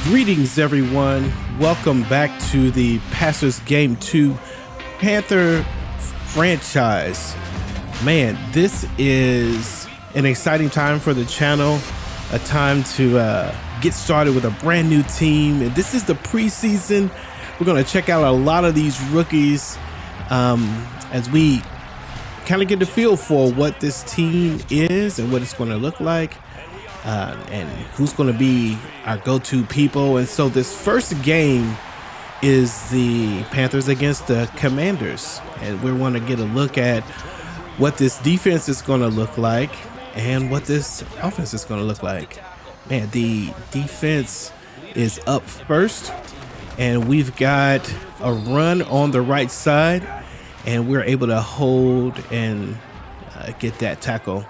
Greetings, everyone. Welcome back to the Pastors Game 2 Panther franchise. Man, this is an exciting time for the channel, a time to get started with a brand new team. And this is the preseason. We're going to check out a lot of these rookies as we kind of get the feel for what this team is and what it's going to look like. And who's going to be our go-to people. And so this first game is the Panthers against the Commanders. And we want to get a look at what this defense is going to look like and what this offense is going to look like. Man, the defense is up first, and we've got a run on the right side, and we're able to hold and get that tackle,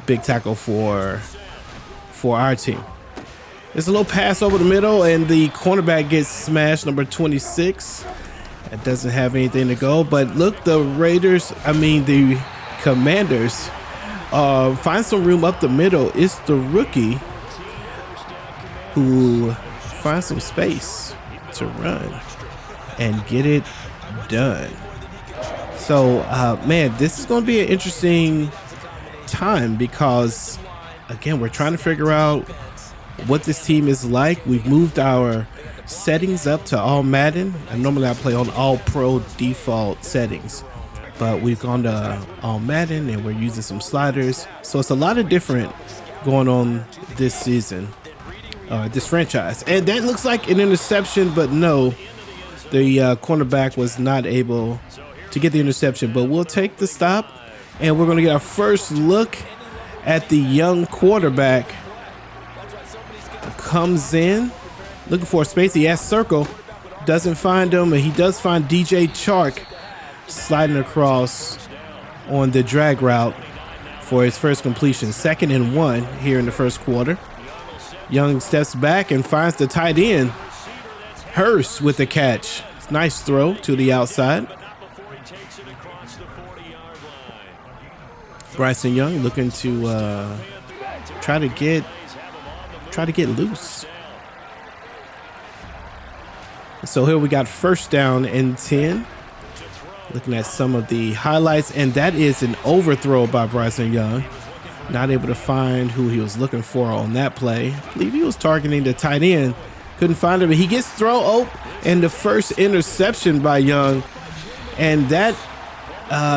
big tackle for our team. There's a little pass over the middle, and the cornerback gets smashed, number 26. It doesn't have anything to go, but look, the Commanders find some room up the middle. It's the rookie who finds some space to run and get it done. So, man, this is going to be an interesting time because, again, we're trying to figure out what this team is like. We've moved our settings up to all Madden. And normally I play on all pro default settings, but we've gone to all Madden and we're using some sliders. So it's a lot of different going on this season, this franchise. And that looks like an interception, but no, the cornerback was not able to get the interception, but we'll take the stop. And we're going to get our first look at the young quarterback. Comes in looking for a space. He has circle, doesn't find him, and he does find DJ Chark sliding across on the drag route for his first completion. 2nd and 1 here in the first quarter. Young steps back and finds the tight end, Hurst, with the catch. Nice throw to the outside. Bryce and Young looking to try to get loose. So here we got first down and 10. Looking at some of the highlights, and that is an overthrow by Bryce and Young. Not able to find who he was looking for on that play. I believe he was targeting the tight end. Couldn't find him. He gets thrown. Oh, and the first interception by Young. And that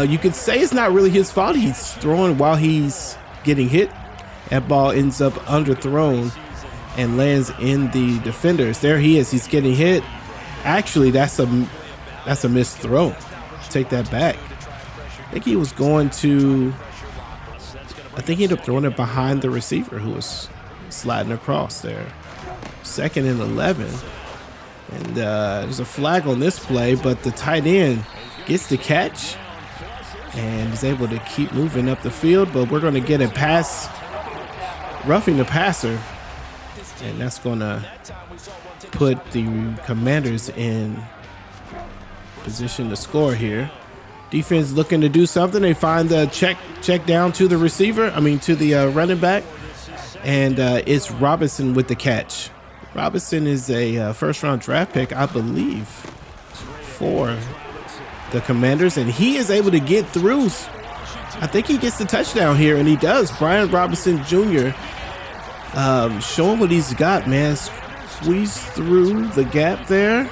you could say it's not really his fault. He's throwing while he's getting hit. That ball ends up underthrown and lands in the defenders. There he is. He's getting hit. Actually, that's a missed throw. Take that back. I think he was going to. I think he ended up throwing it behind the receiver who was sliding across there. 2nd and 11. And there's a flag on this play, but the tight end gets the catch and is able to keep moving up the field. But we're going to get a pass, roughing the passer, and that's going to put the Commanders in position to score here. Defense looking to do something. They find the check down to the receiver, to the running back, and it's Robinson with the catch. Robinson is a first-round draft pick, I believe, for the Commanders, and he is able to get through. I think he gets the touchdown here, and he does. Brian Robinson Jr. Showing what he's got, man. Squeeze through the gap there,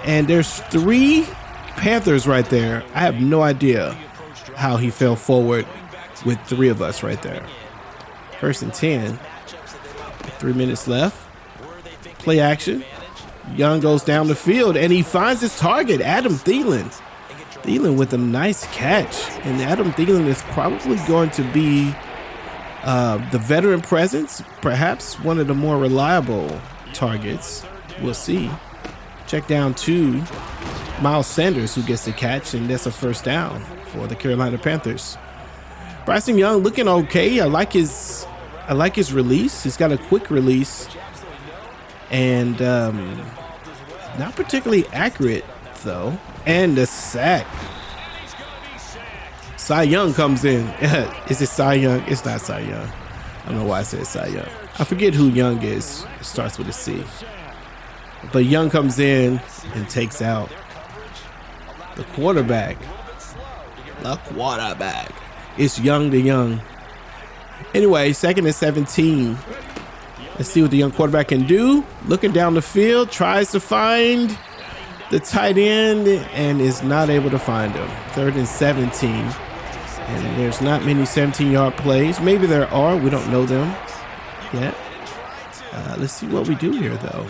and there's 3 Panthers right there. I have no idea how he fell forward with 3 of us right there. 1st and 10. 3 minutes left. Play action. Young goes down the field, and he finds his target, Adam Thielen. Thielen with a nice catch, and Adam Thielen is probably going to be the veteran presence, perhaps one of the more reliable targets. We'll see. Check down to Miles Sanders, who gets the catch, and that's a first down for the Carolina Panthers. Bryce Young looking okay. I like his release. He's got a quick release, and not particularly accurate though. And the sack. Cy Young comes in. Is it Cy Young? It's not Cy Young. I don't know why I said Cy Young. I forget who Young is. It starts with a C. But Young comes in and takes out the quarterback. The quarterback. It's Young to Young. Anyway, 2nd and 17. Let's see what the young quarterback can do. Looking down the field, tries to find the tight end and is not able to find him. 3rd and 17. And there's not many 17-yard plays. Maybe there are. We don't know them yet. Let's see what we do here, though.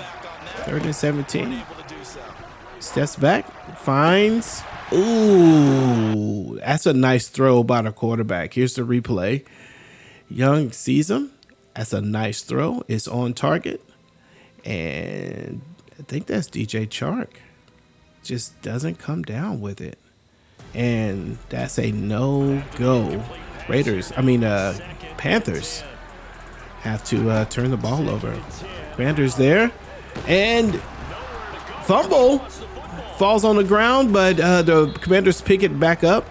3rd and 17. Steps back. Finds. Ooh, that's a nice throw by the quarterback. Here's the replay. Young sees him. That's a nice throw. It's on target. And I think that's DJ Chark. Just doesn't come down with it. And that's a no-go. Panthers have to turn the ball over. Panthers there. And fumble. Falls on the ground, but the Commanders pick it back up.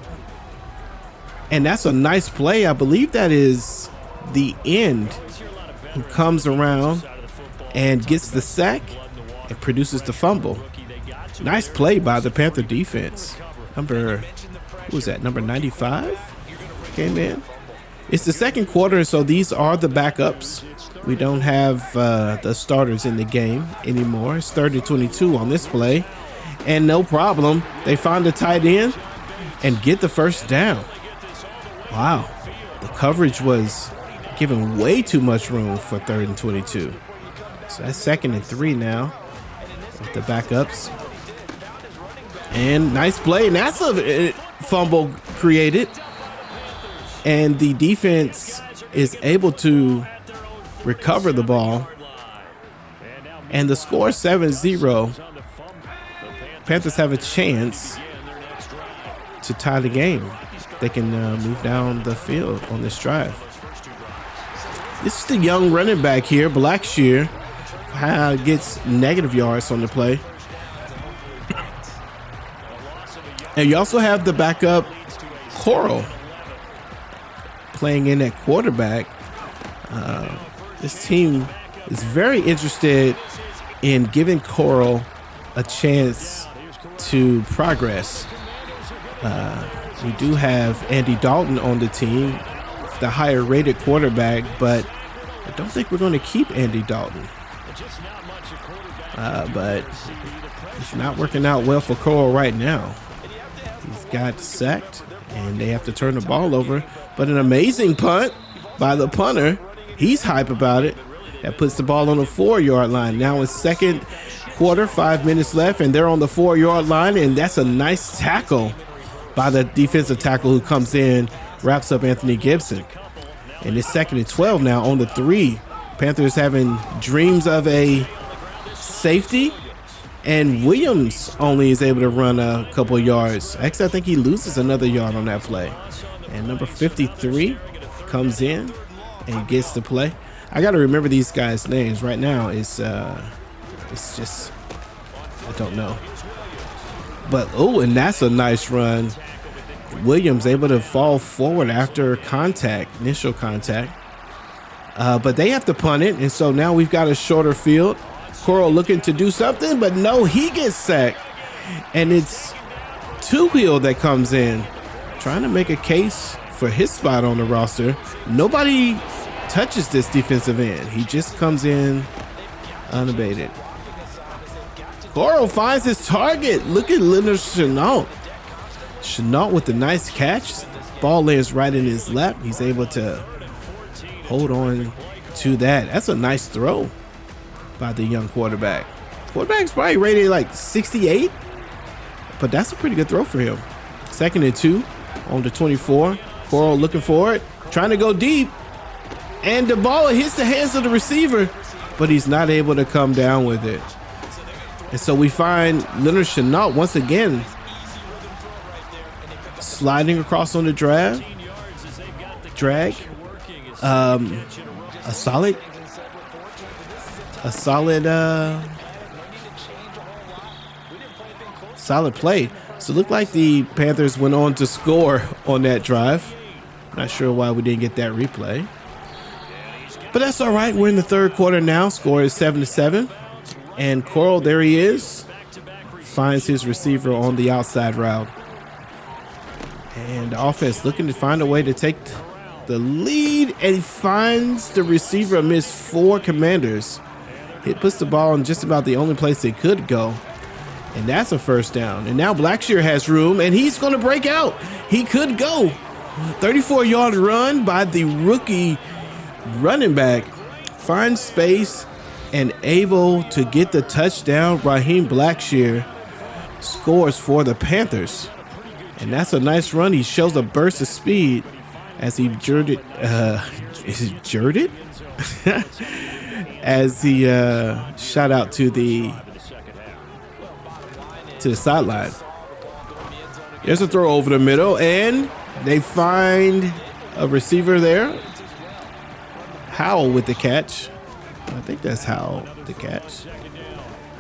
And that's a nice play. I believe that is the end who comes around and gets the sack and produces the fumble. Nice play by the Panther defense. Number 95 came in. It's the second quarter, so these are the backups. We don't have the starters in the game anymore. It's 3rd and 22 on this play. And no problem. They find the tight end and get the first down. Wow. The coverage was given way too much room for 3rd and 22. So that's 2nd and 3 now with the backups. And nice play. And that's a fumble created. And the defense is able to recover the ball. And the score is 7-0. Panthers have a chance to tie the game. They can move down the field on this drive. This is the young running back here, Blackshear. Gets negative yards on the play. And you also have the backup Coral playing in at quarterback. This team is very interested in giving Coral a chance to progress. We do have Andy Dalton on the team, the higher rated quarterback, but I don't think we're going to keep Andy Dalton. But it's not working out well for Coral right now. He's got sacked and they have to turn the ball over, but an amazing punt by the punter. He's hype about it. That puts the ball on the 4-yard line. Now it's second quarter, 5 minutes left, and they're on the 4-yard line, and that's a nice tackle by the defensive tackle who comes in, wraps up Anthony Gibson. And it's 2nd and 12 now on the 3. Panthers having dreams of a safety, and Williams only is able to run a couple yards. Actually, I think he loses another yard on that play. And number 53 comes in and gets the play. I got to remember these guys' names right now. It's just, I don't know. But, oh, and that's a nice run. Williams able to fall forward after initial contact. But they have to punt it, and so now we've got a shorter field. Coral looking to do something, but no, he gets sacked. And it's Two-Wheel that comes in, trying to make a case for his spot on the roster. Nobody touches this defensive end. He just comes in unabated. Coral finds his target. Look at Leonard Chenault. Chenault with the nice catch. Ball lands right in his lap. He's able to hold on to that. That's a nice throw by the young quarterback. Quarterback's probably rated like 68, but that's a pretty good throw for him. 2nd and 2 on the 24. Coral looking for it, trying to go deep, and the ball hits the hands of the receiver, but he's not able to come down with it. And so we find Leonard Chenault once again sliding across on the drag. A solid play. So it looked like the Panthers went on to score on that drive. Not sure why we didn't get that replay, but that's all right. We're in the 3rd quarter now. Score is 7-7. And Coral, there he is. Finds his receiver on the outside route. And the offense looking to find a way to take the lead. And he finds the receiver amidst 4 Commanders. He puts the ball in just about the only place it could go. And that's a first down. And now Blackshear has room, and he's going to break out. He could go. 34-yard run by the rookie running back. Finds space and able to get the touchdown. Raheem Blackshear scores for the Panthers. And that's a nice run. He shows a burst of speed as he jerked. Is it jerked? As he shot out to the sideline. There's a throw over the middle, and they find a receiver there. Howell with the catch. I think that's Howell with the catch.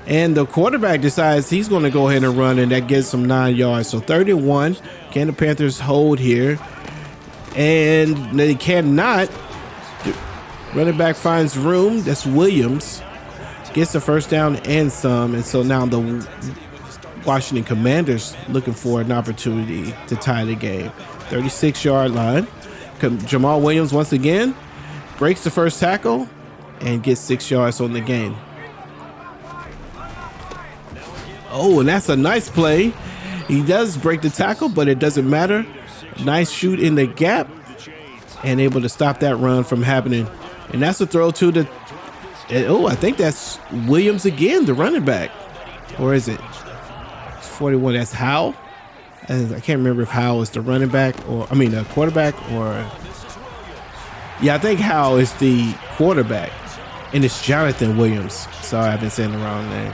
And the quarterback decides he's going to go ahead and run, and that gets him 9 yards. So 31. Can the Panthers hold here? And they cannot. Running back finds room. That's Williams. Gets the first down and some. And so now the Washington Commanders looking for an opportunity to tie the game. 36-yard line. Jamal Williams once again breaks the first tackle and gets 6 yards on the game. Oh, and that's a nice play. He does break the tackle, but it doesn't matter. Nice shoot in the gap and able to stop that run from happening. And that's a throw to the, I think that's Williams again, the running back. Or is it 41? That's Howell. I can't remember if Howell is the running back or, the quarterback or. Yeah, I think Howell is the quarterback. And it's Jonathan Williams. Sorry, I've been saying the wrong name.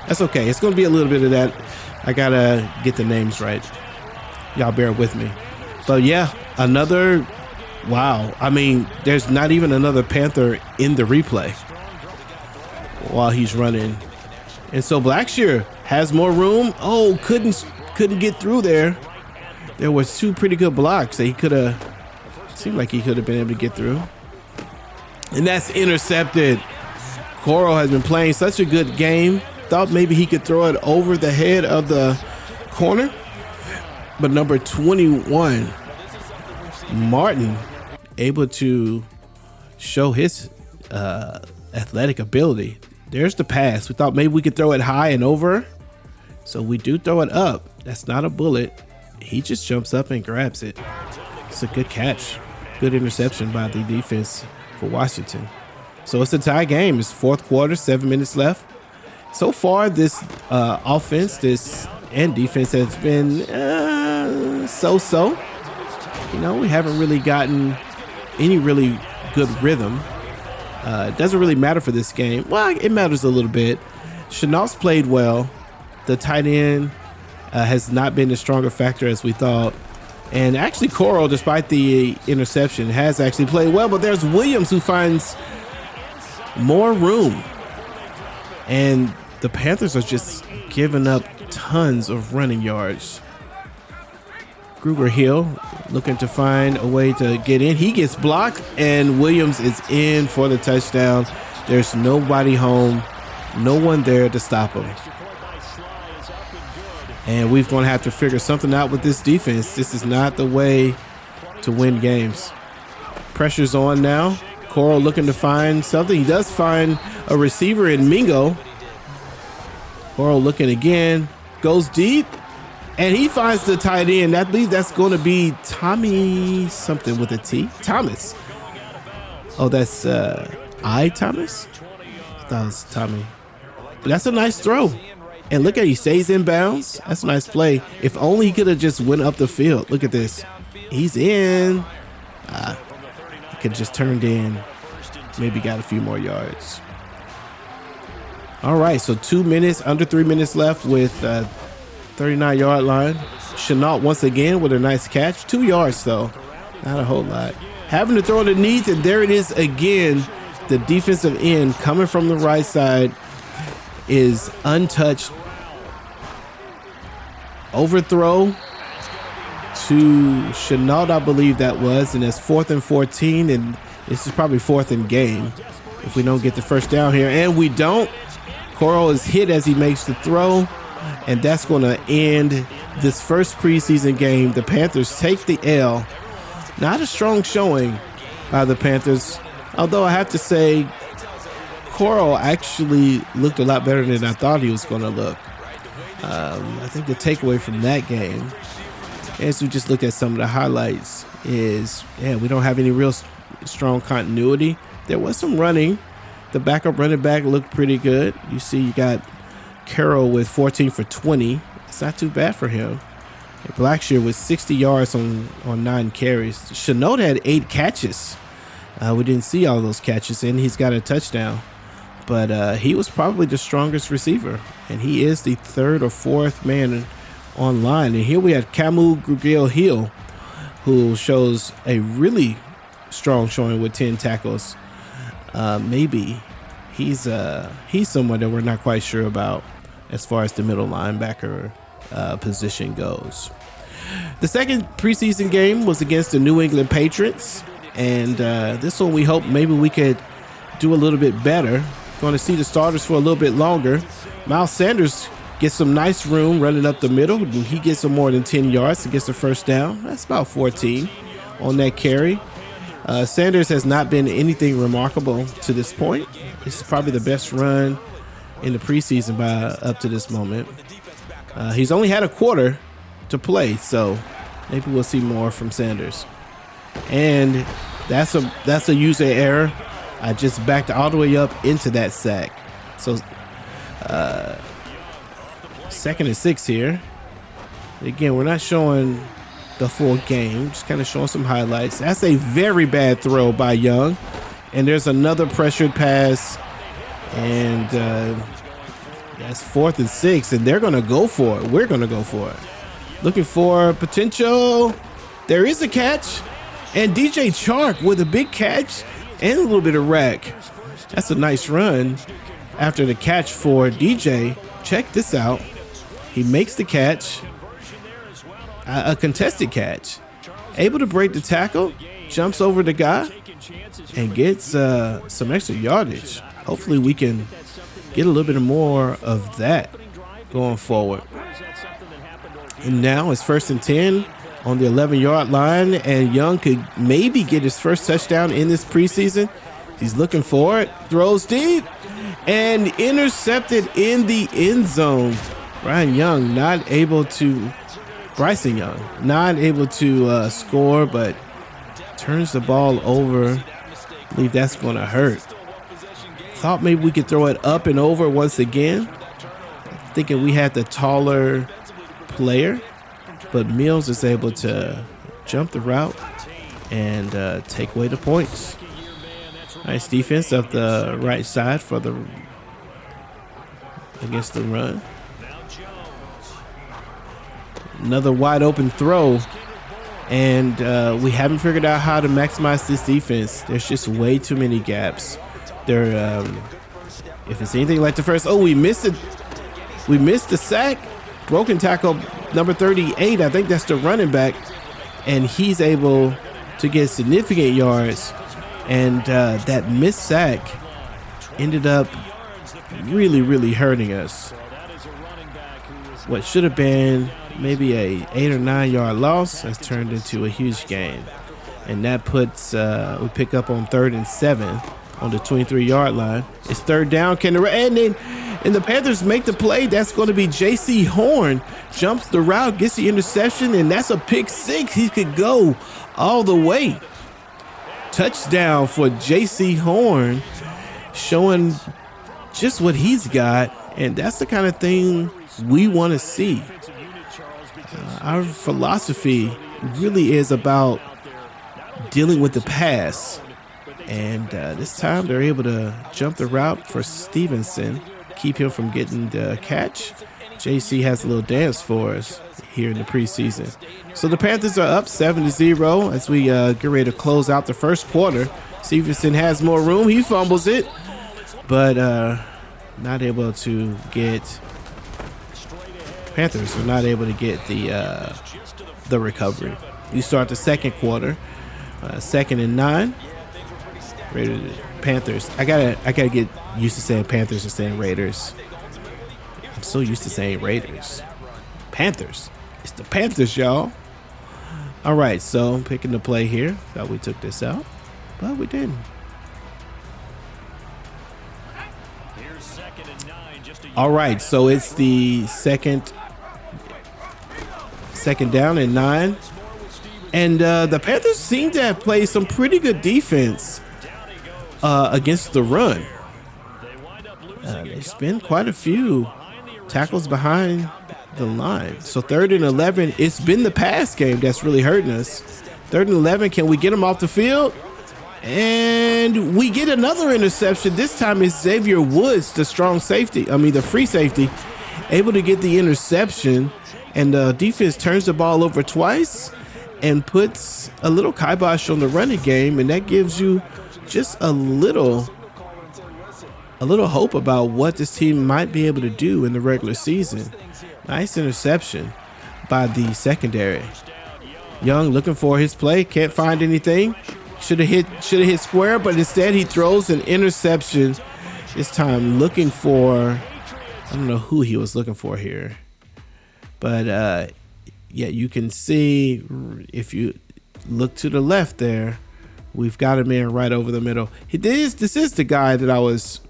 That's okay. It's going to be a little bit of that. I got to get the names right. Y'all bear with me. But yeah, another. Wow. There's not even another Panther in the replay while he's running. And so Blackshear has more room. Oh, couldn't get through there. There was 2 pretty good blocks that he could have. Seemed like he could have been able to get through. And that's intercepted. Coral has been playing such a good game. Thought maybe he could throw it over the head of the corner. But number 21, Martin, able to show his athletic ability. There's the pass. We thought maybe we could throw it high and over. So we do throw it up. That's not a bullet. He just jumps up and grabs it. It's a good catch. Good interception by the defense for Washington. So it's a tie game. It's 4th quarter, 7 minutes left. So far, this offense, and defense has been so-so. We haven't really gotten any really good rhythm. It doesn't really matter for this game. Well, it matters a little bit. Chenault's played well. The tight end has not been the stronger factor as we thought. And actually, Coral, despite the interception, has actually played well. But there's Williams who finds more room. And the Panthers are just giving up tons of running yards. Gruber Hill looking to find a way to get in. He gets blocked, and Williams is in for the touchdown. There's nobody home, no one there to stop him. And we're going to have to figure something out with this defense. This is not the way to win games. Pressure's on now. Coral looking to find something. He does find a receiver in Mingo. Coral looking again. Goes deep. And he finds the tight end. I believe that's going to be Tommy something with a T. Thomas. Oh, that's Thomas? I thought it was Tommy. But that's a nice throw. And look at, he stays in bounds. That's a nice play. If only he could have just went up the field. Look at this. He's in. He could have just turned in. Maybe got a few more yards. All right, so 2 minutes, under 3 minutes left with 39-yard line. Chenault once again with a nice catch. 2 yards, though. Not a whole lot. Having to throw underneath, and there it is again. The defensive end coming from the right side is untouched. Overthrow to Chenault, I believe that was, and it's 4th and 14, and this is probably 4th and game if we don't get the first down here, and we don't. Coral is hit as he makes the throw, and that's going to end this first preseason game. The Panthers take the L. Not a strong showing by the Panthers, although I have to say Coral actually looked a lot better than I thought he was going to look. I think the takeaway from that game, as we just looked at some of the highlights, is we don't have any real strong continuity. There was some running. The backup running back looked pretty good. You see you got Carroll with 14 for 20. It's not too bad for him. And Blackshear with 60 yards on 9 carries. Chenault had 8 catches. We didn't see all those catches, and he's got a touchdown. But he was probably the strongest receiver, and he is the 3rd or 4th man online. And here we had Camus Grugiel-Hill, who shows a really strong showing with 10 tackles. Maybe he's someone that we're not quite sure about as far as the middle linebacker position goes. The second preseason game was against the New England Patriots, and this one we hope maybe we could do a little bit better. Going to see the starters for a little bit longer. Miles Sanders gets some nice room running up the middle. He gets some more than 10 yards to get the first down. That's about 14 on that carry. Sanders has not been anything remarkable to this point. This is probably the best run in the preseason by up to this moment. He's only had a quarter to play, so maybe we'll see more from Sanders. And that's a user error. I just backed all the way up into that sack. So 2nd and 6 here. Again, we're not showing the full game, just kind of showing some highlights. That's a very bad throw by Young. And there's another pressured pass. And that's 4th and 6. And they're going to go for it. We're going to go for it. Looking for potential. There is a catch. And DJ Chark with a big catch and a little bit of rack. That's a nice run after the catch for DJ. Check this out. He makes the catch, a contested catch, able to break the tackle, jumps over the guy, and gets some extra yardage. Hopefully we can get a little bit more of that going forward. And now it's 1st and 10 on the 11-yard line, and Young could maybe get his first touchdown in this preseason. He's looking for it, throws deep, and intercepted in the end zone. Bryson Young not able to score, but turns the ball over. I believe that's going to hurt. Thought maybe we could throw it up and over once again, thinking we had the taller player. But Mills is able to jump the route and take away the points. Nice defense up the right side against the run. Another wide open throw. And we haven't figured out how to maximize this defense. There's just way too many gaps. If it's anything like the first, we missed it. We missed the sack. Broken tackle number 38. I think that's the running back. And he's able to get significant yards. And that missed sack ended up really, really hurting us. What should have been maybe a 8 or 9 yard loss has turned into a huge gain. And that puts, we pick up on 3rd and 7 on the 23-yard line. It's 3rd down. And the Panthers make the play. That's going to be J.C. Horn. Jumps the route, gets the interception, and that's a pick 6. He could go all the way. Touchdown for J.C. Horn, showing just what he's got. And that's the kind of thing we want to see. Our philosophy really is about dealing with the pass. And this time they're able to jump the route for Stevenson, keep him from getting the catch. JC has a little dance for us here in the preseason. So the Panthers are up 7-0 as we get ready to close out the first quarter. Stevenson has more room. He fumbles it, but not able to get. Panthers are not able to get the recovery. We start the second quarter, 2nd and 9. Raiders, Panthers. I gotta get used to saying Panthers and saying Raiders. I'm so used to saying Raiders. Panthers. It's the Panthers, y'all. All right, so I'm picking the play here. Thought we took this out, but we didn't. All right, so it's the second down and 9. And the Panthers seem to have played some pretty good defense against the run. They spent quite a few tackles behind the line. So 3rd and 11, it's been the pass game that's really hurting us. 3rd and 11, can we get them off the field? And we get another interception. This time it's Xavier Woods, the the free safety, able to get the interception. And the defense turns the ball over twice and puts a little kibosh on the running game. And that gives you just a little hope about what this team might be able to do in the regular season. Nice interception by the secondary. Young looking for his play, can't find anything. Should have hit square, but instead he throws an interception. This time looking for, I don't know who he was looking for here, but yeah, you can see if you look to the left there, we've got a man right over the middle. This is the guy that I was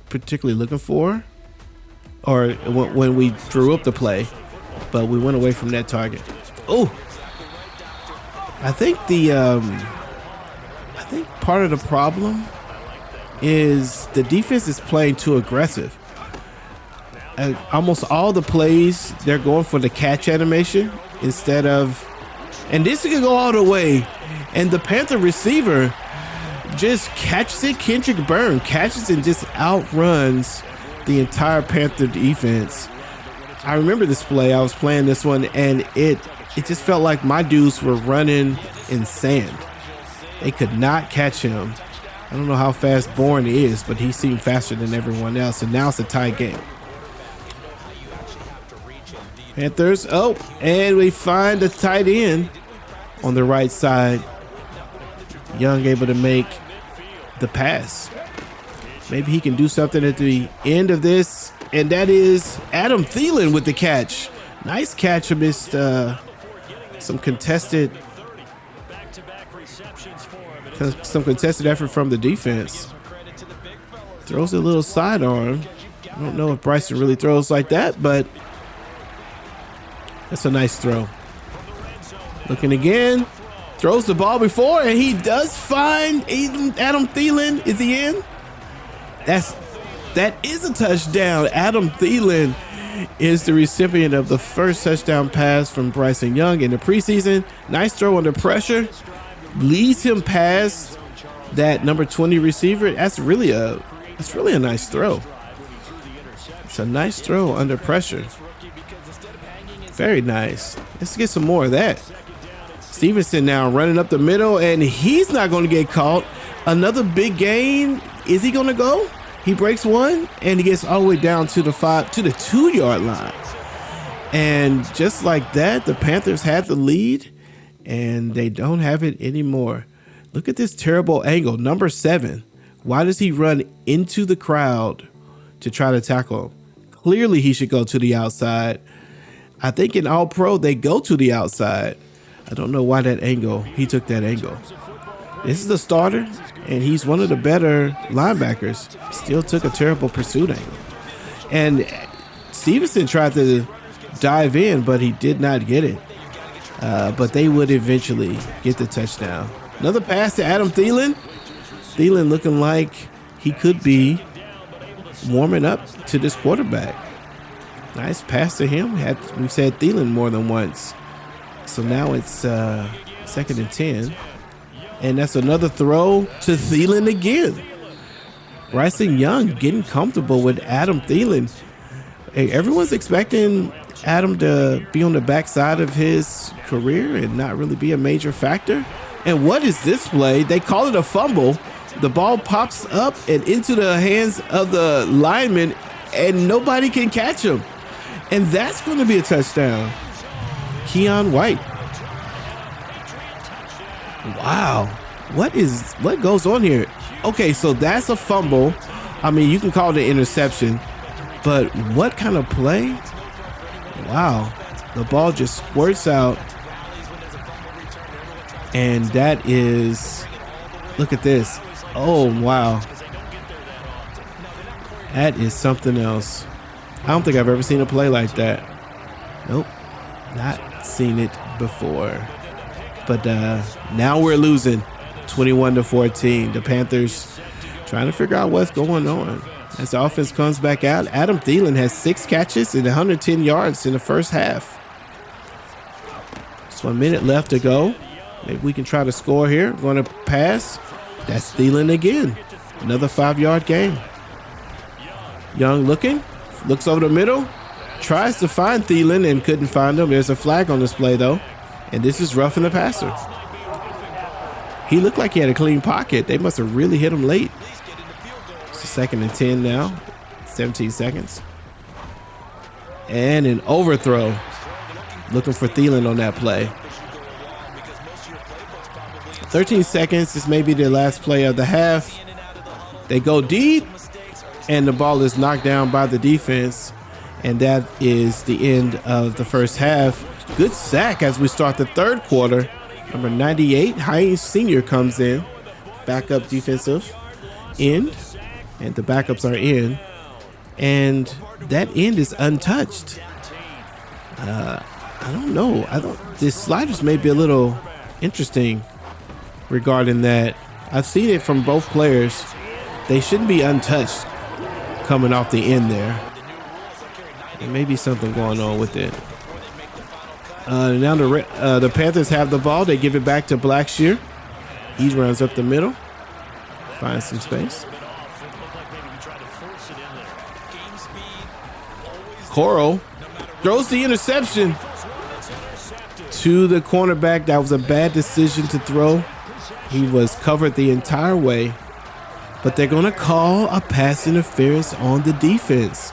particularly looking for, or when we drew up the play, but we went away from that target. Oh, I think part of the problem is the defense is playing too aggressive. Almost all the plays, they're going for the catch animation instead of, and this can go all the way, and the Panther receiver just catches it. Kendrick Byrne catches and just outruns the entire Panther defense. I remember this play. I was playing this one, and it just felt like my dudes were running in sand. They could not catch him. I don't know how fast Bourne is, but he seemed faster than everyone else, and now it's a tie game. Panthers, oh, and we find a tight end on the right side. Young able to make the pass. Maybe he can do something at the end of this, and that is Adam Thielen with the catch. Nice catch amidst some contested effort from the defense. Throws a little sidearm. I don't know if Bryson really throws like that, but that's a nice throw. Looking again. Throws the ball before, and he does find Adam Thielen. Is he in? That is a touchdown. Adam Thielen is the recipient of the first touchdown pass from Bryce Young in the preseason. Nice throw under pressure. Leads him past that number 20 receiver. That's really a nice throw. It's a nice throw under pressure. Very nice. Let's get some more of that. Stevenson now running up the middle, and he's not going to get caught. Another big gain. Is he going to go? He breaks one, and he gets all the way down to the 2-yard line. And just like that, the Panthers had the lead, and they don't have it anymore. Look at this terrible angle. Number 7. Why does he run into the crowd to try to tackle him? Clearly, he should go to the outside. I think in All Pro, they go to the outside. I don't know why he took that angle. This is the starter, and he's one of the better linebackers. Still took a terrible pursuit angle. And Stevenson tried to dive in, but he did not get it. But they would eventually get the touchdown. Another pass to Adam Thielen. Thielen looking like he could be warming up to this quarterback. Nice pass to him. We've said Thielen more than once. So now it's 2nd and 10. And that's another throw to Thielen again. Bryce Young getting comfortable with Adam Thielen. Hey, everyone's expecting Adam to be on the backside of his career and not really be a major factor. And what is this play? They call it a fumble. The ball pops up and into the hands of the lineman, and nobody can catch him. And that's going to be a touchdown. Keon White. Wow. What goes on here? Okay, so that's a fumble. I mean, you can call it an interception. But what kind of play? Wow. The ball just squirts out. And that is, look at this. Oh, wow. That is something else. I don't think I've ever seen a play like that. Nope. Not seen it before. But now we're losing 21-14. The Panthers trying to figure out what's going on. As the offense comes back out, Adam Thielen has 6 catches and 110 yards in the first half. Just 1 minute left to go. Maybe we can try to score here. Going to pass. That's Thielen again. Another 5-yard gain. Young looking. Looks over the middle. Tries to find Thielen and couldn't find him. There's a flag on this play, though. And this is roughing the passer. He looked like he had a clean pocket. They must have really hit him late. It's 2nd and 10 now. 17 seconds. And an overthrow. Looking for Thielen on that play. 13 seconds. This may be their last play of the half. They go deep. And the ball is knocked down by the defense. And that is the end of the first half. Good sack as we start the third quarter. Number 98, Hines Sr. comes in. Backup defensive end. And the backups are in. And that end is untouched. I don't know. The sliders may be a little interesting regarding that. I've seen it from both players. They shouldn't be untouched coming off the end there. There may be something going on with it. Now the Panthers have the ball. They give it back to Blackshear. He runs up the middle. Finds some space. Coral throws the interception to the cornerback. That was a bad decision to throw. He was covered the entire way. But they're going to call a pass interference on the defense.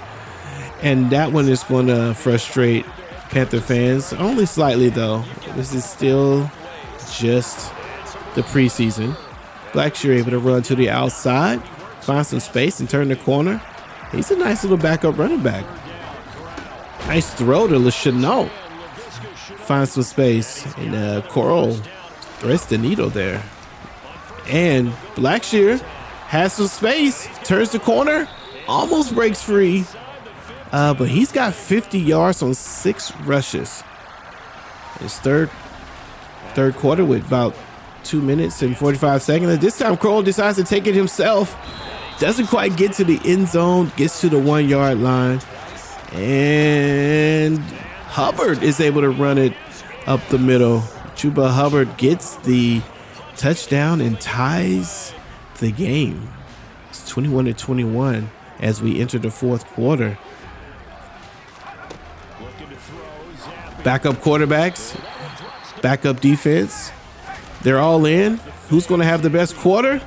And that one is going to frustrate Panther fans, only slightly though. This is still just the preseason. Blackshear able to run to the outside, find some space and turn the corner. He's a nice little backup running back. Nice throw to LeChennault. Finds some space and Coral threads the needle there. And Blackshear has some space, turns the corner, almost breaks free. But he's got 50 yards on 6 rushes. His third quarter with about 2 minutes and 45 seconds. This time Kroll decides to take it himself. Doesn't quite get to the end zone. Gets to the 1-yard line. And Hubbard is able to run it up the middle. Chuba Hubbard gets the touchdown and ties the game. It's 21-21 as we enter the fourth quarter. Backup quarterbacks, backup defense. They're all in. Who's going to have the best quarter?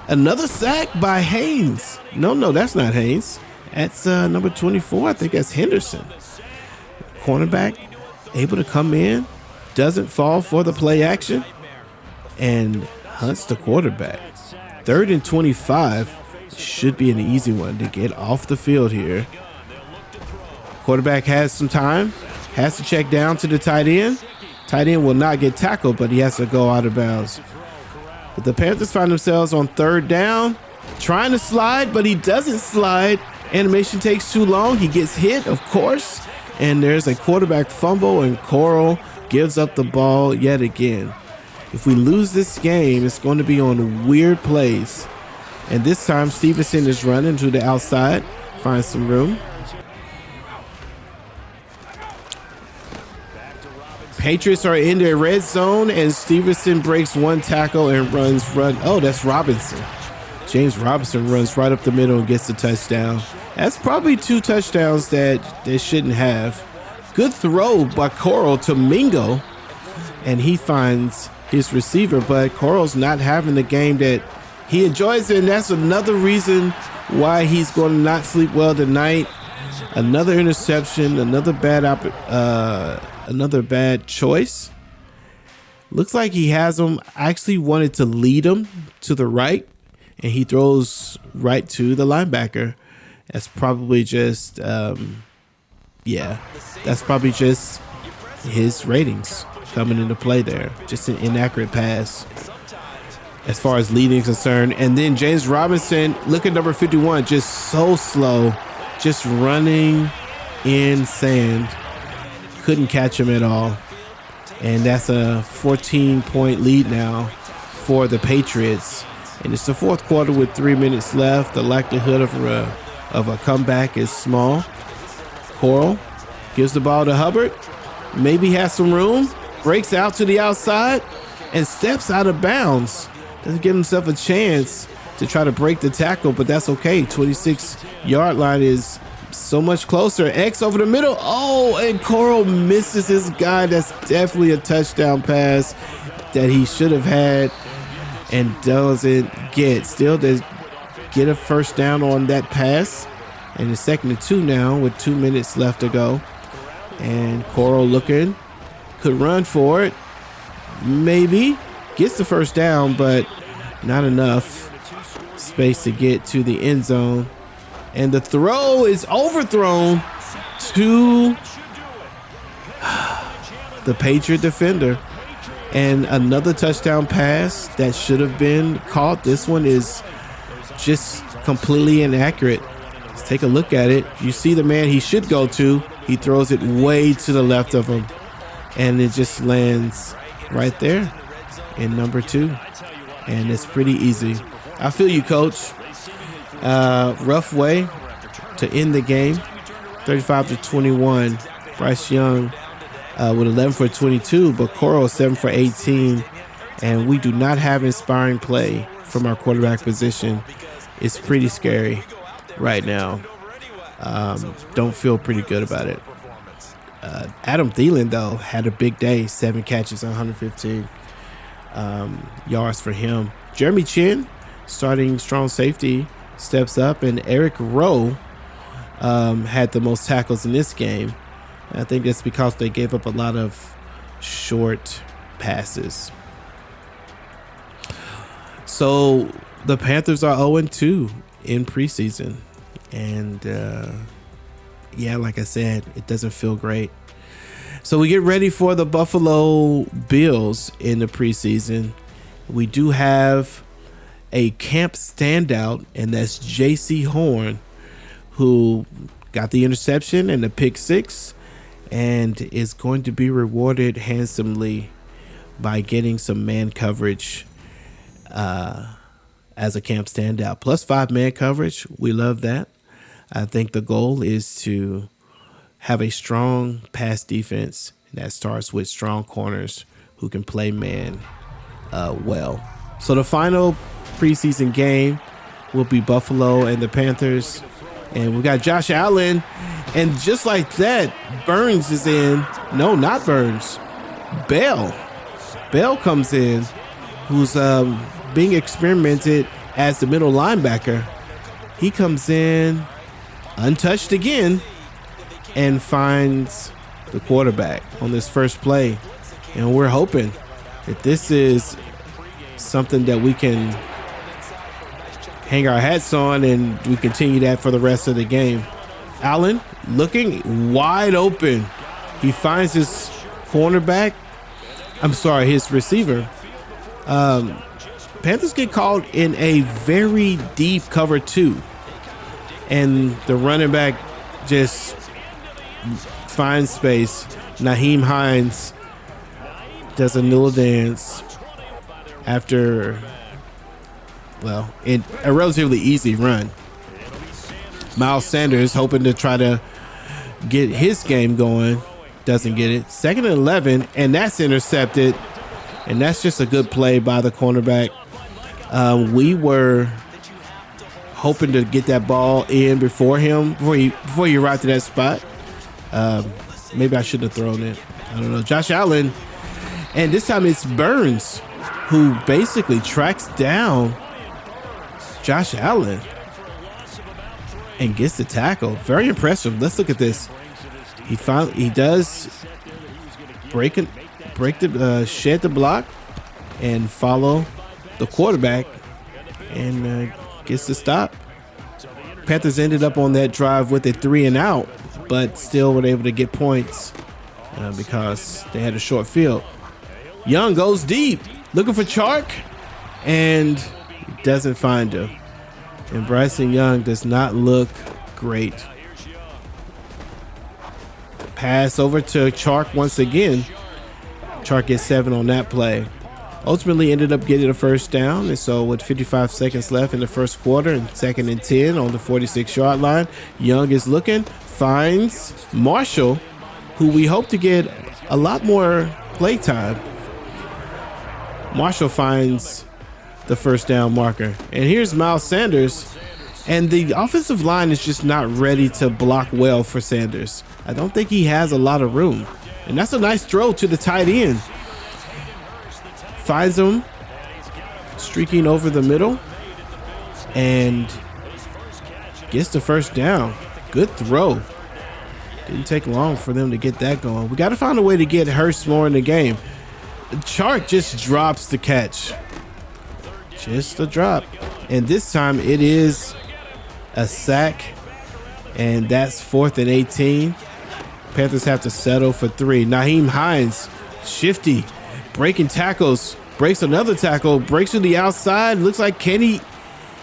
Another sack by Haynes. No, that's not Haynes. That's number 24. I think that's Henderson. Cornerback able to come in, doesn't fall for the play action, and hunts the quarterback. 3rd and 25 should be an easy one to get off the field here. Quarterback has some time. Has to check down to the tight end. Tight end will not get tackled, but he has to go out of bounds. But the Panthers find themselves on 3rd down, trying to slide, but he doesn't slide. Animation takes too long. He gets hit, of course. And there's a quarterback fumble, and Coral gives up the ball yet again. If we lose this game, it's going to be on weird plays. And this time, Stevenson is running to the outside, finds some room. Patriots are in their red zone, and Stevenson breaks one tackle and runs. Oh, that's Robinson. James Robinson runs right up the middle and gets the touchdown. That's probably 2 touchdowns that they shouldn't have. Good throw by Coral to Mingo, and he finds his receiver, but Coral's not having the game that he enjoys, and that's another reason why he's going to not sleep well tonight. Another interception, another bad choice. Looks like he has him. Actually wanted to lead him to the right, and he throws right to the linebacker. That's probably just, yeah, that's probably just his ratings coming into play there. Just an inaccurate pass as far as leading is concerned. And then James Robinson, look at number 51, just so slow, just running in sand. Couldn't catch him at all. And that's a 14-point lead now for the Patriots. And it's the fourth quarter with 3 minutes left. The likelihood of a comeback is small. Coral gives the ball to Hubbard. Maybe has some room. Breaks out to the outside and steps out of bounds. Doesn't give himself a chance to try to break the tackle, but that's okay. 26-yard line is so much closer. X over the middle. Oh, and Coral misses his guy. That's definitely a touchdown pass that he should have had and doesn't get. Still does get a first down on that pass. And it's 2nd and 2 now with 2 minutes left to go. And Coral looking, could run for it. Maybe gets the first down, but not enough space to get to the end zone. And the throw is overthrown to the Patriot defender. And another touchdown pass that should have been caught. This one is just completely inaccurate. Let's take a look at it. You see the man he should go to. He throws it way to the left of him. And it just lands right there in number 2. And it's pretty easy. I feel you, Coach. Rough way to end the game. 35-21. Bryce Young with 11 for 22, but Coral 7 for 18. And we do not have inspiring play from our quarterback position. It's pretty scary right now. Don't feel pretty good about it. Adam Thielen, though, had a big day. 7 catches, 115 yards for him. Jeremy Chin, starting strong safety, steps up, and Eric Rowe had the most tackles in this game. And I think that's because they gave up a lot of short passes. So the Panthers are 0-2 in preseason. And yeah, like I said, it doesn't feel great. So we get ready for the Buffalo Bills in the preseason. We do have a camp standout, and that's J.C. Horn, who got the interception and the pick 6 and is going to be rewarded handsomely by getting some man coverage as a camp standout. Plus 5 man coverage. We love that. I think the goal is to have a strong pass defense that starts with strong corners who can play man well. So the final preseason game will be Buffalo and the Panthers. And we got Josh Allen. And just like that, Burns is in. No, not Burns. Bell. Bell comes in, who's being experimented as the middle linebacker. He comes in untouched again and finds the quarterback on this first play. And we're hoping that this is something that we can hang our hats on and we continue that for the rest of the game. Allen looking wide open. He finds his cornerback. His receiver. Panthers get called in a very deep cover 2. And the running back just finds space. Nyheim Hines does a little dance after, in a relatively easy run. Miles Sanders hoping to try to get his game going. Doesn't get it. 2nd and 11, and that's intercepted. And that's just a good play by the cornerback. We were hoping to get that ball in before he arrived to that spot. Maybe I shouldn't have thrown it. I don't know. Josh Allen, and this time it's Burns who basically tracks down Josh Allen and gets the tackle. Very impressive. Let's look at this. He does shed the block and follow the quarterback and gets the stop. Panthers ended up on that drive with a 3 and out, but still were able to get points because they had a short field. Young goes deep, looking for Chark, and doesn't find him. And Bryce Young does not look great. Pass over to Chark once again. Chark gets 7 on that play. Ultimately ended up getting a first down, and so with 55 seconds left in the first quarter and 2nd and 10 on the 46-yard line, Young is looking, finds Marshall, who we hope to get a lot more play time. Marshall finds the first down marker. And here's Miles Sanders, and the offensive line is just not ready to block well for Sanders. I don't think he has a lot of room. And that's a nice throw to the tight end. Finds him streaking over the middle and gets the first down. Good throw. Didn't take long for them to get that going. We got to find a way to get Hurst more in the game. Chark just drops the catch. Just a drop. And this time it is a sack. And that's 4th and 18. Panthers have to settle for 3. Nyheim Hines, shifty, breaking tackles, breaks another tackle, breaks to the outside. Looks like Kenny.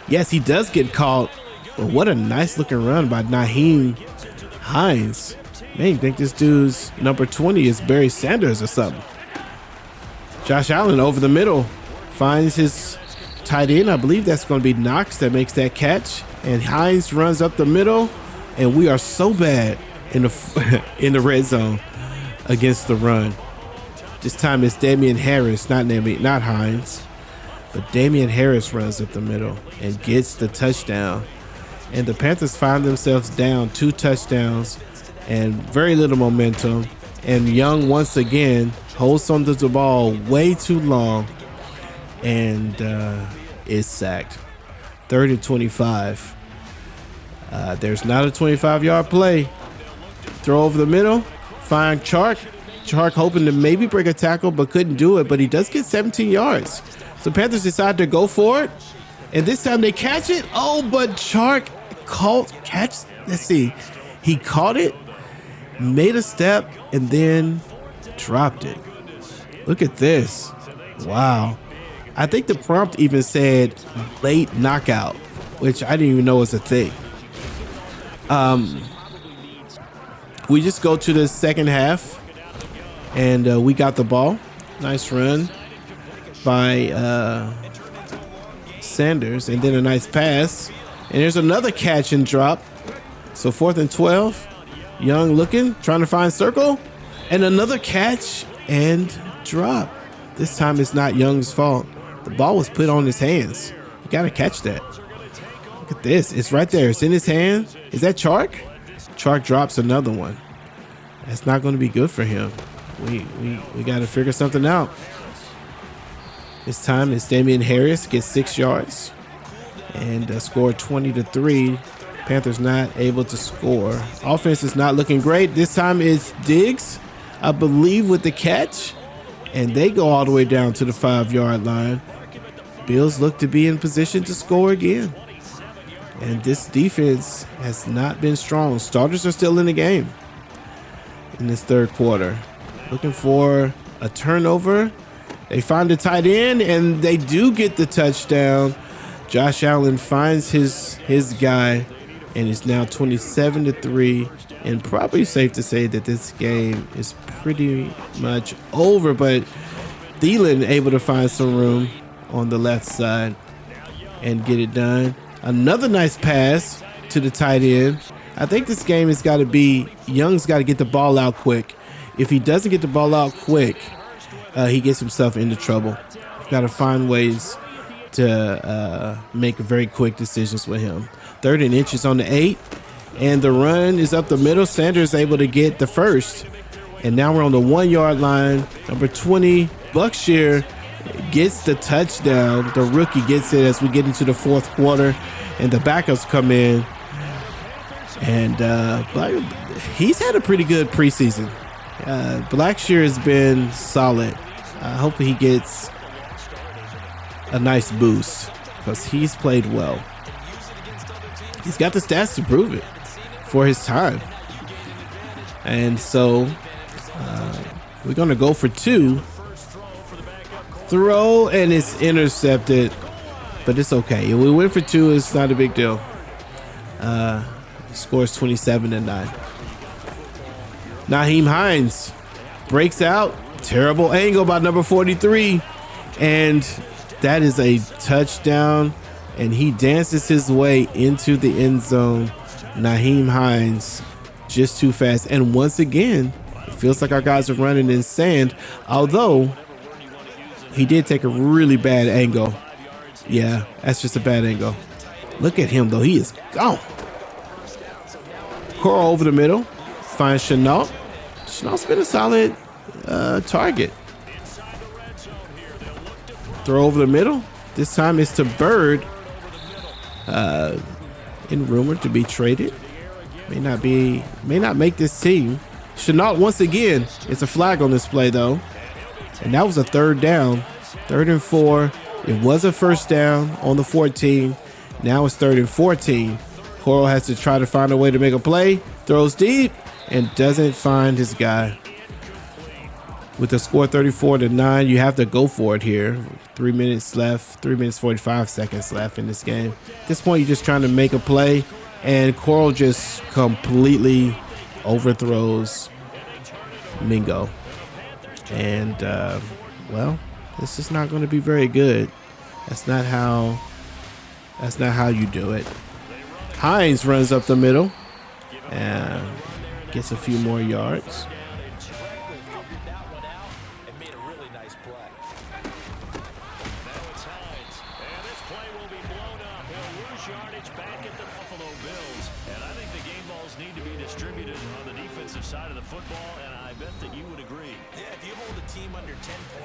Yes, he does get caught. But what a nice looking run by Nyheim Hines. Man, you think this dude's number 20 is Barry Sanders or something. Josh Allen over the middle finds his tight end. I believe that's going to be Knox that makes that catch. And Hines runs up the middle. And we are so bad in the red zone against the run. This time it's Damian Harris, not Hines. But Damian Harris runs up the middle and gets the touchdown. And the Panthers find themselves down 2 touchdowns and very little momentum. And Young once again holds onto the ball way too long and is sacked. 3rd and 25. There's not a 25-yard play. Throw over the middle. Find Chark. Chark hoping to maybe break a tackle, but couldn't do it. But he does get 17 yards. So Panthers decide to go for it. And this time they catch it. Oh, but Chark let's see. He caught it, made a step, and then dropped it. Look at this. Wow. I think the prompt even said late knockout, which I didn't even know was a thing. We just go to the second half, and we got the ball. Nice run by Sanders, and then a nice pass. And there's another catch and drop. So 4th and 12. Young looking, trying to find circle, and another catch and drop. This time it's not Young's fault. The ball was put on his hands. You got to catch that. Look at this. It's right there. It's in his hand. Is that Chark? Chark drops another one. That's not going to be good for him. We got to figure something out. This time it's Damian Harris, gets 6 yards and scored 20-3. Panthers not able to score. Offense is not looking great. This time it's Diggs, I believe, with the catch, and they go all the way down to the 5-yard line. Bills look to be in position to score again. And this defense has not been strong. Starters are still in the game in this third quarter. Looking for a turnover. They find the tight end, and they do get the touchdown. Josh Allen finds his guy, and it's now 27-3. And probably safe to say that this game is pretty much over. But Thielen able to find some room on the left side and get it done. Another nice pass to the tight end. I think this game has got to be, Young's got to get the ball out quick. If he doesn't get the ball out quick, he gets himself into trouble. Got to find ways to make very quick decisions with him. 3rd and inches on the 8, and the run is up the middle. Sanders able to get the first, and now we're on the 1-yard line. Number 20, Buckshire, gets the touchdown. The rookie gets it as we get into the fourth quarter, and the backups come in. And he's had a pretty good preseason. Blackshear has been solid. I hope he gets a nice boost because he's played well. He's got the stats to prove it for his time. And so we're going to go for 2. Throw, and it's intercepted, but it's okay. If we went for 2, it's not a big deal. Scores 27-9. Nyheim Hines breaks out. Terrible angle by number 43. And that is a touchdown. And he dances his way into the end zone. Nyheim Hines just too fast. And once again, it feels like our guys are running in sand. Although he did take a really bad angle. Yeah, that's just a bad angle. Look at him, though. He is gone. Coral over the middle. Finds Chenault. Chenault's been a solid target. Throw over the middle. This time it's to Bird. In rumored to be traded. May not make this team. Chenault once again. It's a flag on this play, though. And that was a 3rd down. 3rd and 4. It was a 1st down on the 14. Now it's 3rd and 14. Coral has to try to find a way to make a play. Throws deep and doesn't find his guy. With the score 34-9, you have to go for it here. 3 minutes left. 3 minutes 45 seconds left in this game. At this point, you're just trying to make a play, and Coral just completely overthrows Mingo. And well, this is not going to be very good. That's not how you do it. Hines runs up the middle and gets a few more yards.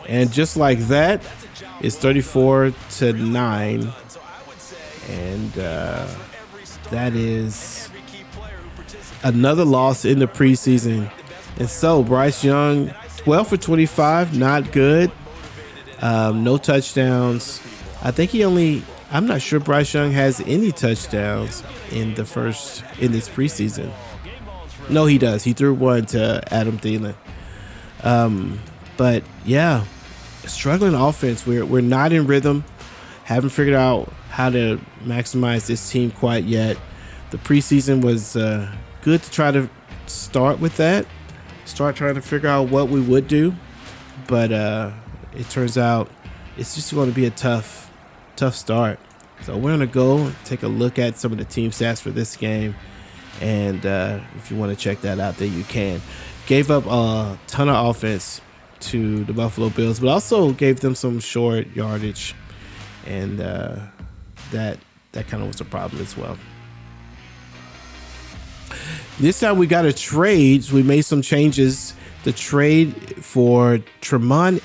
And just like that, it's 34-9. And that is another loss in the preseason. And so Bryce Young, 12 for 25, not good. No touchdowns. I think I'm not sure Bryce Young has any touchdowns in this preseason. No, he does. He threw one to Adam Thielen. But yeah, struggling offense. We're not in rhythm. Haven't figured out how to maximize this team quite yet. The preseason was good to try to start with that. Start trying to figure out what we would do. But it turns out it's just going to be a tough start. So we're going to go take a look at some of the team stats for this game. And if you want to check that out, then you can. Gave up a ton of offense to the Buffalo Bills, but also gave them some short yardage. And that kind of was a problem as well. This time we got a trade. We made some changes. The trade for Tremont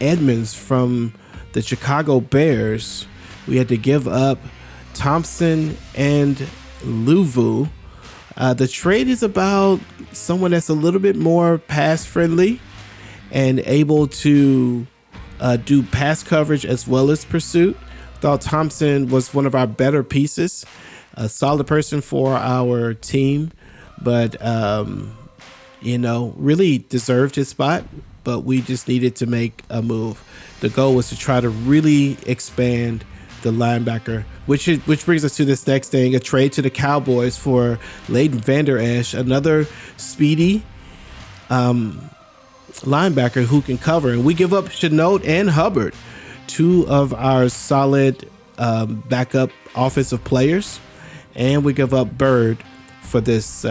Edmonds from the Chicago Bears. We had to give up Thompson and Luvu. The trade is about someone that's a little bit more pass friendly and able to do pass coverage as well as pursuit. Thought Thompson was one of our better pieces, a solid person for our team, but really deserved his spot. But we just needed to make a move. The goal was to try to really expand the linebacker, which brings us to this next thing: a trade to the Cowboys for Leighton Vander Esch, another speedy linebacker who can cover. And we give up Chenault and Hubbard, two of our solid backup offensive players, and we give up Bird for this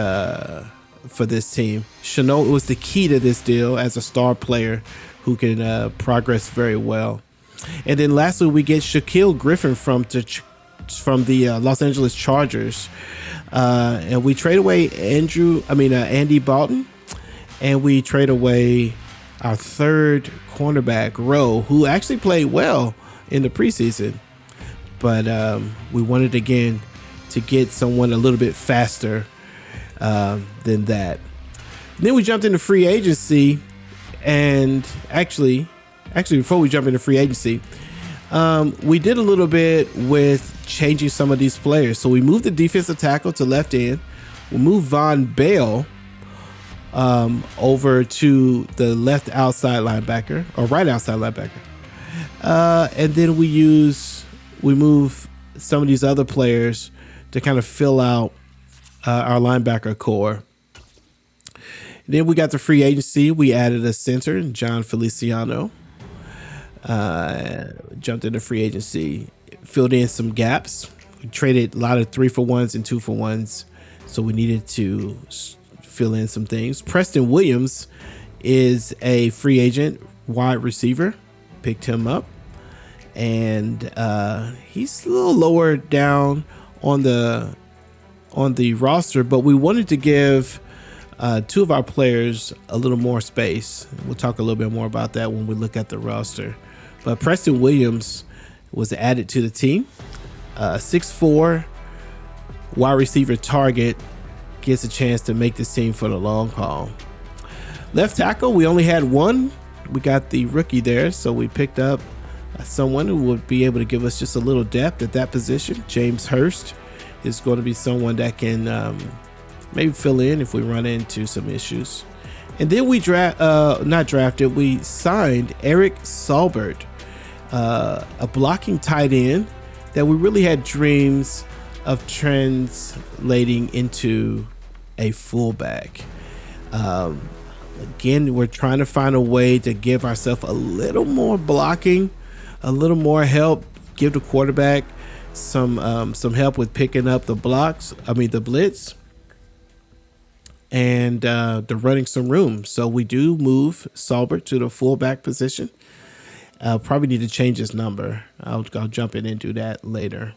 team. Chenault was the key to this deal as a star player who can progress very well. And then lastly, we get Shaquille Griffin from the Los Angeles Chargers, and we trade away Andy Bolton, and we trade away our third cornerback, Rowe, who actually played well in the preseason, but we wanted again to get someone a little bit faster than that. Then we jumped into free agency, and actually before we jump into free agency, We did a little bit with changing some of these players. So we moved the defensive tackle to left end. We moved Von Bell over to the left outside linebacker, or right outside linebacker. And then we move some of these other players to kind of fill out our linebacker core. Then we got the free agency. We added a center, John Feliciano. Jumped into free agency, filled in some gaps. We traded a lot of 3-for-1s and 2-for-1s, so we needed to fill in some things. Preston Williams is a free agent wide receiver. Picked him up, and he's a little lower down on the roster, but we wanted to give two of our players a little more space. We'll talk a little bit more about that when we look at the roster. But Preston Williams was added to the team. 6'4" wide receiver target, gets a chance to make this team for the long haul. Left tackle, we only had one. We got the rookie there, so we picked up someone who would be able to give us just a little depth at that position. James Hurst is going to be someone that can maybe fill in if we run into some issues. And then we we signed Eric Saubert, a blocking tight end that we really had dreams of translating into a fullback. Again, we're trying to find a way to give ourselves a little more blocking, a little more help, give the quarterback some help with picking up the blitz, and the running some room. So we do move Saubert to the fullback position. Probably need to change his number. I'll jump in and do that later.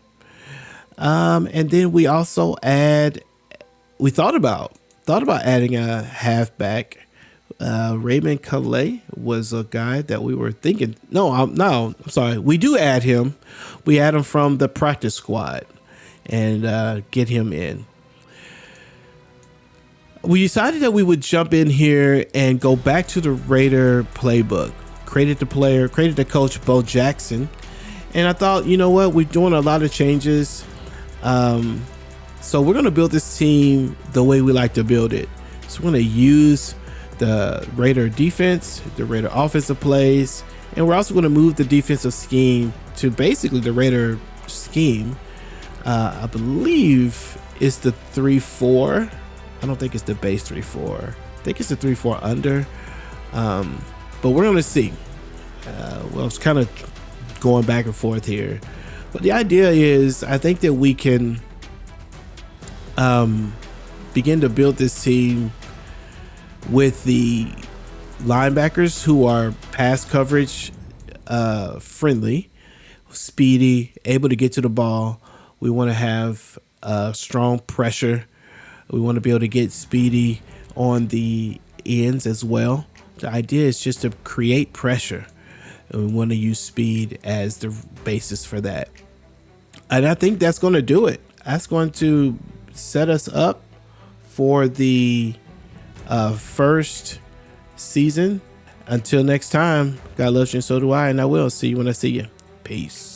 And then we also thought about adding a halfback. Raymond Calais was a guy that we were thinking. I'm sorry. We do add him. We add him from the practice squad and get him in. We decided that we would jump in here and go back to the Raider playbook. Created the Coach Beaux Jackson. And I thought, you know what? We're doing a lot of changes. So we're going to build this team the way we like to build it. So we're going to use the Raider defense, the Raider offensive plays, and we're also going to move the defensive scheme to basically the Raider scheme. I believe it's the 3-4. I don't think it's the base 3-4. I think it's the 3-4 under. But we're going to see. Well, it's kind of going back and forth here. But the idea is, I think that we can begin to build this team with the linebackers who are pass coverage friendly, speedy, able to get to the ball. We want to have strong pressure. We want to be able to get speedy on the ends as well. The idea is just to create pressure, and we want to use speed as the basis for that. And I think that's going to do it. That's going to set us up for the first season. Until next time, God loves you and so do I, and I will see you when I see you. Peace.